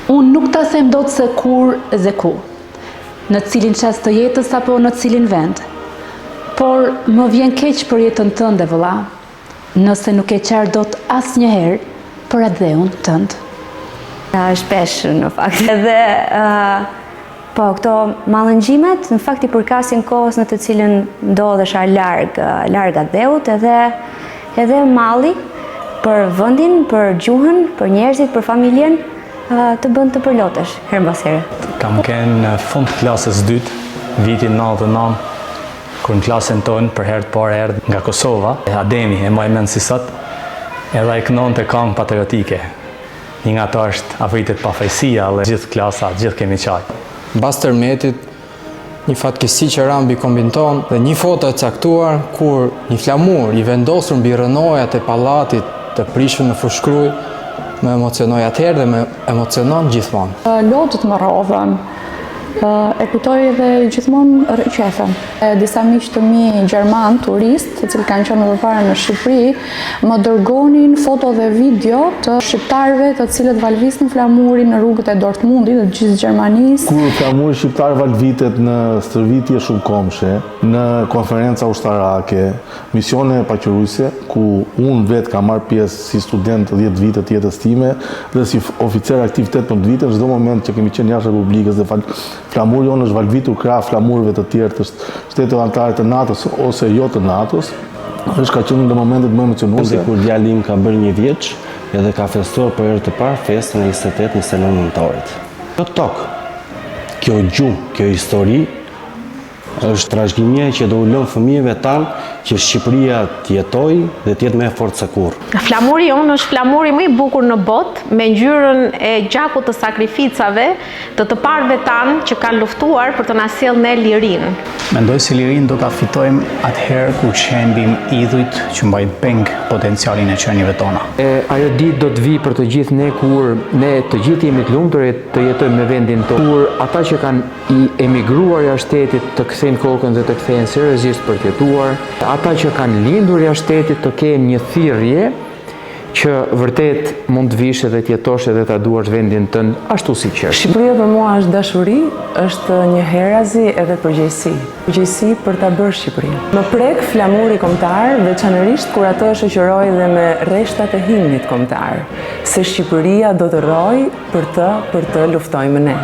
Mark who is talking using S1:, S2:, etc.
S1: Unë nuk ta them dot se kur dhe ku, në cilin çast të jetës apo në cilin vend, por më vjen keq për jetën tënde vëlla, nëse nuk e qarë dot asnjëherë për atë dheun tënd.
S2: Shpesh në fakt. Edhe po këto mallëngjimet në fakt i përkasin kohës në të cilën ndodhesha larg atë dheut, edhe malli për vendin, për gjuhën, për njerëzit, për familjen, të bën të përlotesh herë mbas here.
S3: Kam qenë në fund klasës 2, vitin 99, kur në klasën tonë për herë të parë erdhi nga Kosova, Ademi, e maj mend si sot, edhe ai kënonte këngë patriotike. Një nga ato është Afritet pafajësia, dhe gjithë klasa, gjithë kemi qaj.
S4: Mbas tërmetit, një fatkeqësi që ra mbi kombin tonë dhe një foto e caktuar kur një flamur i vendosur mbi rrënojat e pallatit të prishur në Fushkruj më emocionoi atëherë dhe më emocionon gjithmonë.
S5: Lotët më rrodhën, e kujtoj edhe gjithmonë qefen. Disa miq të mi gjerman, turistë, të cilë kanë qenë më përpara në Shqipëri, më dërgonin foto dhe video të shqiptarëve të cilët valvisnin flamurin në rrugët e Dortmundit dhe gjithë Gjermanisë.
S6: Kur flamuri shqiptar valvitet në stërvitje shumëkombëshe, në konferenca ushtarake, misione paqëruese, ku unë vetë kam marrë pjesë si student 10 vite të jetës time dhe si oficer aktiv 18 vite, në çdo moment që kemi qenë jashtë Republikës dhe flamuri jonë është valvitur krah flamurëve të tjerë të shtetet anëtare të NATO-s ose jo të NATO-s, është ka qenë në momentet më emocionuese.
S7: Kur djali im ka bërë 1 vjeç edhe ka festuar për herë të parë festën e 28-29 nëntorit. Kjo tokë, kjo gjuhë, kjo histori është trashëgimia që do u lëm fëmijëve tanë që Shqipëria të jetojë dhe të jetë më e fortë se kurrë.
S8: Flamuri jonë është flamuri më i bukur në botë, me ngjyrën e gjakut të sakrificave të parëve tanë që kanë luftuar për të na sjellë ne lirinë.
S9: Mendoj se lirinë do ta fitojmë atëherë kur shembim idhujt që mbajnë peng potencialin e qenieve tona.
S10: Ajo ditë do të vi për të gjithë ne kur ne të gjithë jemi të lumtur të jetojmë në vendin tonë. Kur ata që kanë emigruar jashtë shtetit të kthejnë kokën dhe të kthehen seriozisht për të jetuar, ata që kanë lindur jashtë shtetit të kenë një thirrje që vërtet mund të vish edhe të jetosh edhe ta duash vendin tënd ashtu siç është.
S5: Shqipëria për mua është dashuri, është një herazi edhe përgjegjësi. Përgjegjësi për ta bërë Shqipërinë. Më prek flamuri kombëtar, veçanërisht kur ato shoqëroj dhe me rreshtat e himnit kombëtar, se Shqipëria do të rrojë për të luftojmë ne.